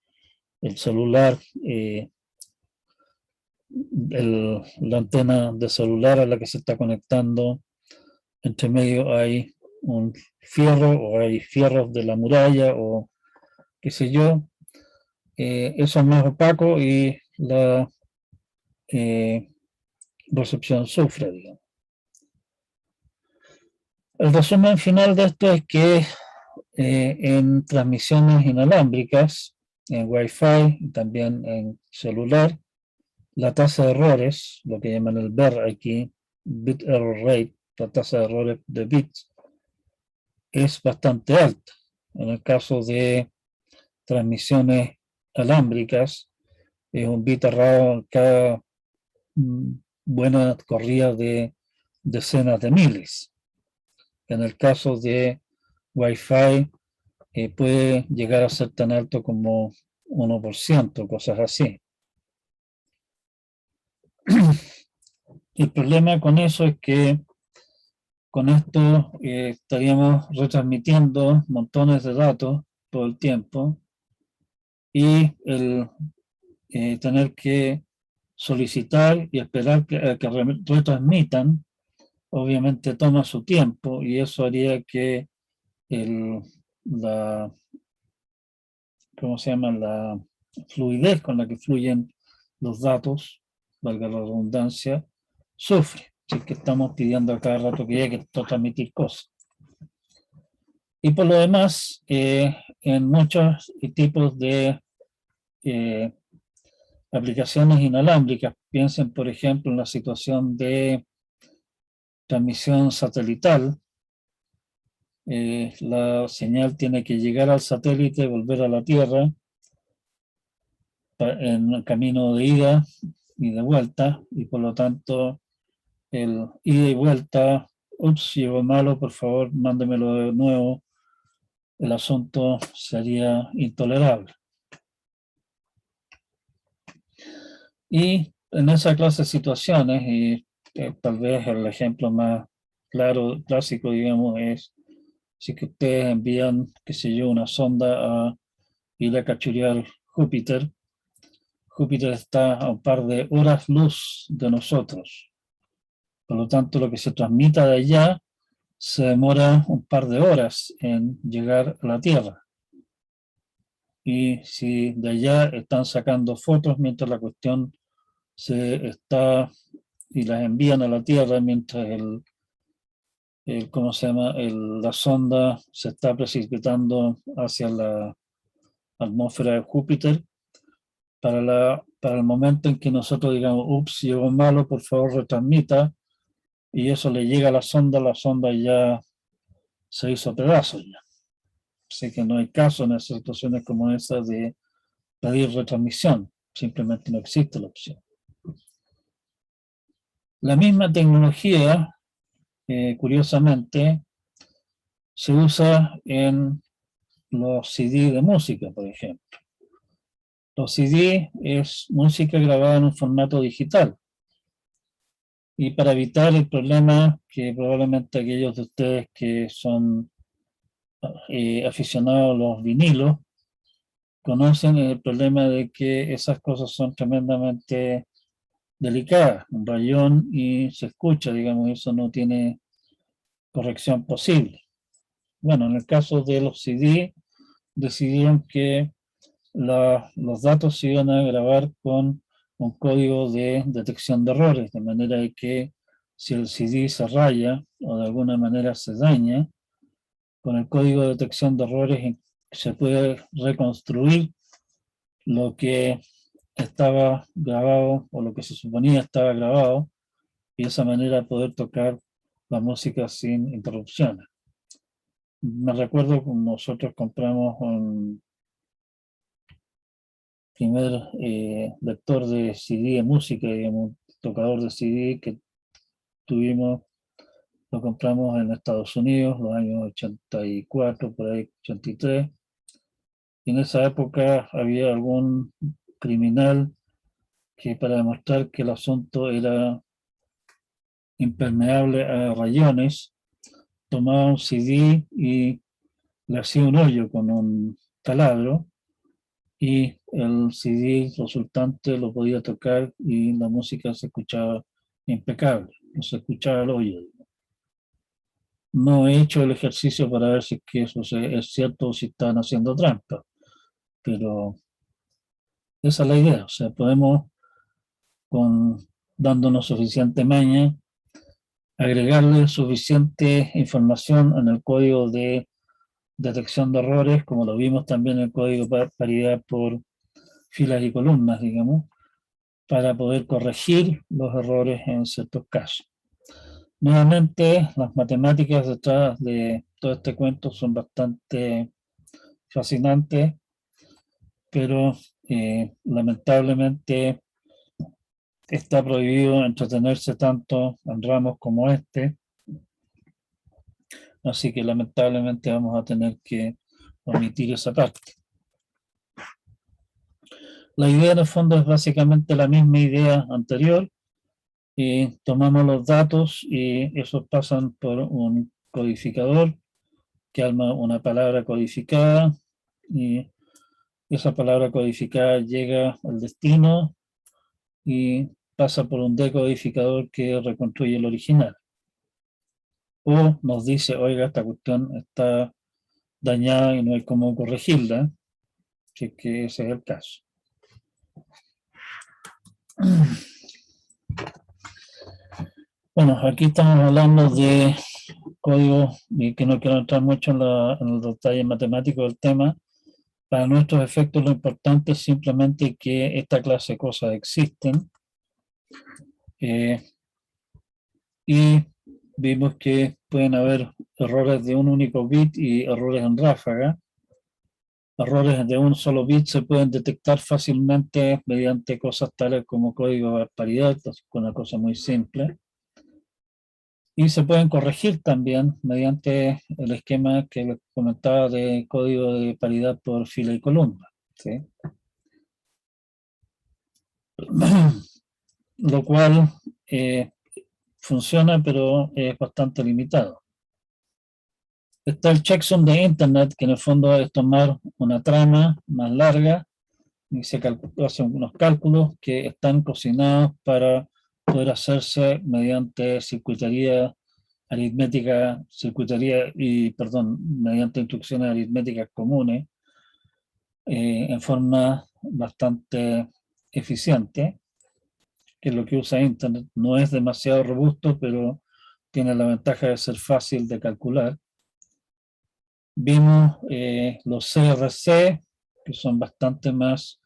el celular, la antena de celular a la que se está conectando, entre medio hay un fierro o hay fierros de la muralla o qué sé yo, eso es más opaco y la recepción sufre, digamos. El resumen final de esto es que en transmisiones inalámbricas, en Wi-Fi y también en celular, la tasa de errores, lo que llaman el BER aquí, Bit Error Rate, la tasa de errores de bits, es bastante alta. En el caso de transmisiones alámbricas, es un bit errado cada buena corrida de decenas de miles. En el caso de Wi-Fi, puede llegar a ser tan alto como 1%, cosas así. El problema con eso es que con esto estaríamos retransmitiendo montones de datos todo el tiempo y el tener que solicitar y esperar que retransmitan, obviamente toma su tiempo y eso haría que la, ¿cómo se llama? La fluidez con la que fluyen los datos, valga la redundancia, sufre. Si es que estamos pidiendo a cada rato que llegue a transmitir cosas. Y por lo demás, en muchos tipos de aplicaciones inalámbricas, piensen por ejemplo en la situación de transmisión satelital, la señal tiene que llegar al satélite, volver a la Tierra en el camino de ida y de vuelta, y por lo tanto el ida y vuelta, ups, llegó malo, por favor, mándemelo de nuevo, el asunto sería intolerable. Y en esa clase de situaciones, y tal vez el ejemplo más claro, clásico, digamos, es si que ustedes envían, qué sé yo, una sonda a ir a cachurear Júpiter. Júpiter está a un par de horas luz de nosotros. Por lo tanto, lo que se transmita de allá se demora un par de horas en llegar a la Tierra. Y si de allá están sacando fotos mientras la cuestión se está y las envían a la Tierra mientras ¿cómo se llama? La sonda se está precipitando hacia la atmósfera de Júpiter. Para el momento en que nosotros digamos, ups, llegó malo, por favor retransmita, y eso le llega a la sonda ya se hizo pedazos ya. Así que no hay caso en esas situaciones como esa de pedir retransmisión, simplemente no existe la opción. La misma tecnología, curiosamente, se usa en los CD de música, por ejemplo. Los CD es música grabada en un formato digital. Y para evitar el problema que probablemente aquellos de ustedes que son aficionados a los vinilos conocen el problema de que esas cosas son tremendamente delicadas, un rayón y se escucha, digamos, eso no tiene corrección posible. Bueno, en el caso de los CD, decidieron que los datos se iban a grabar con un código de detección de errores, de manera que si el CD se raya o de alguna manera se daña, con el código de detección de errores se puede reconstruir lo que estaba grabado o lo que se suponía estaba grabado y de esa manera poder tocar la música sin interrupciones. Me recuerdo que nosotros compramos un primer lector de CD de música, digamos, un tocador de CD que tuvimos, lo compramos en Estados Unidos, los años 84, por ahí 83. Y en esa época había algún criminal que para demostrar que el asunto era impermeable a rayones, tomaba un CD y le hacía un hoyo con un taladro y el CD resultante lo podía tocar y la música se escuchaba impecable, no se escuchaba el hoyo. No he hecho el ejercicio para ver si es que eso es cierto o si están haciendo trampa, pero esa es la idea. O sea, podemos, dándonos suficiente maña, agregarle suficiente información en el código de detección de errores, como lo vimos también en el código de paridad por filas y columnas, digamos, para poder corregir los errores en ciertos casos. Nuevamente, las matemáticas detrás de todo este cuento son bastante fascinantes, pero lamentablemente está prohibido entretenerse tanto en ramos como este, así que lamentablemente vamos a tener que omitir esa parte. La idea en el fondo es básicamente la misma idea anterior. Tomamos los datos y esos pasan por un codificador que arma una palabra codificada y esa palabra codificada llega al destino y pasa por un decodificador que reconstruye el original. O nos dice, oiga, esta cuestión está dañada y no hay cómo corregirla, que ese es el caso. Bueno, aquí estamos hablando de código y que no quiero entrar mucho en el detalle matemático del tema. Para nuestros efectos lo importante es simplemente que esta clase de cosas existen y vimos que pueden haber errores de un único bit y errores en ráfaga. Errores de un solo bit se pueden detectar fácilmente mediante cosas tales como código de paridad, una cosa muy simple. Y se pueden corregir también mediante el esquema que les comentaba de código de paridad por fila y columna, ¿sí? Lo cual funciona, pero es bastante limitado. Está el checksum de Internet, que en el fondo es tomar una trama más larga y se hacen unos cálculos que están cocinados para poder hacerse mediante circuitería aritmética, mediante instrucciones aritméticas comunes, en forma bastante eficiente, que es lo que usa Internet. No es demasiado robusto, pero tiene la ventaja de ser fácil de calcular. Vimos los CRC, que son bastante más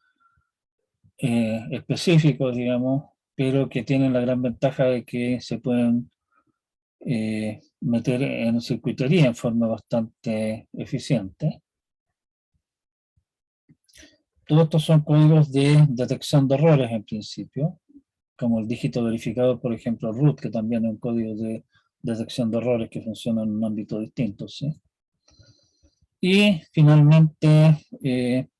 específicos, digamos, pero que tienen la gran ventaja de que se pueden meter en circuitería en forma bastante eficiente. Todos estos son códigos de detección de errores en principio, como el dígito verificado, por ejemplo, root, que también es un código de detección de errores que funciona en un ámbito distinto, ¿sí? Y finalmente,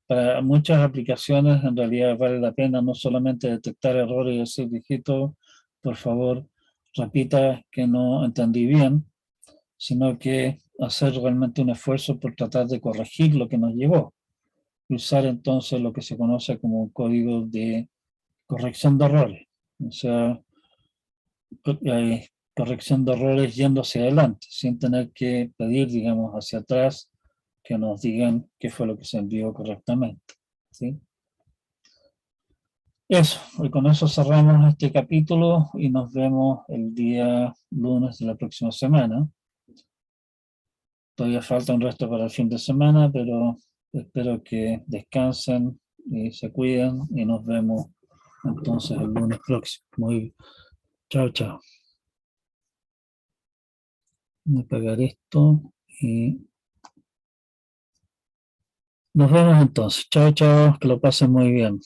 para muchas aplicaciones en realidad vale la pena no solamente detectar errores y decir, dígito, por favor, repita que no entendí bien, sino que hacer realmente un esfuerzo por tratar de corregir lo que nos llegó. Y usar entonces lo que se conoce como un código de corrección de errores. O sea, corrección de errores yendo hacia adelante, sin tener que pedir, digamos, hacia atrás que nos digan qué fue lo que se envió correctamente, ¿sí? Eso, y con eso cerramos este capítulo y nos vemos el día lunes de la próxima semana. Todavía falta un resto para el fin de semana, pero espero que descansen y se cuiden y nos vemos entonces el lunes próximo. Muy bien. Chao, chao. Voy a apagar esto y nos vemos entonces. Chao, chao, que lo pasen muy bien.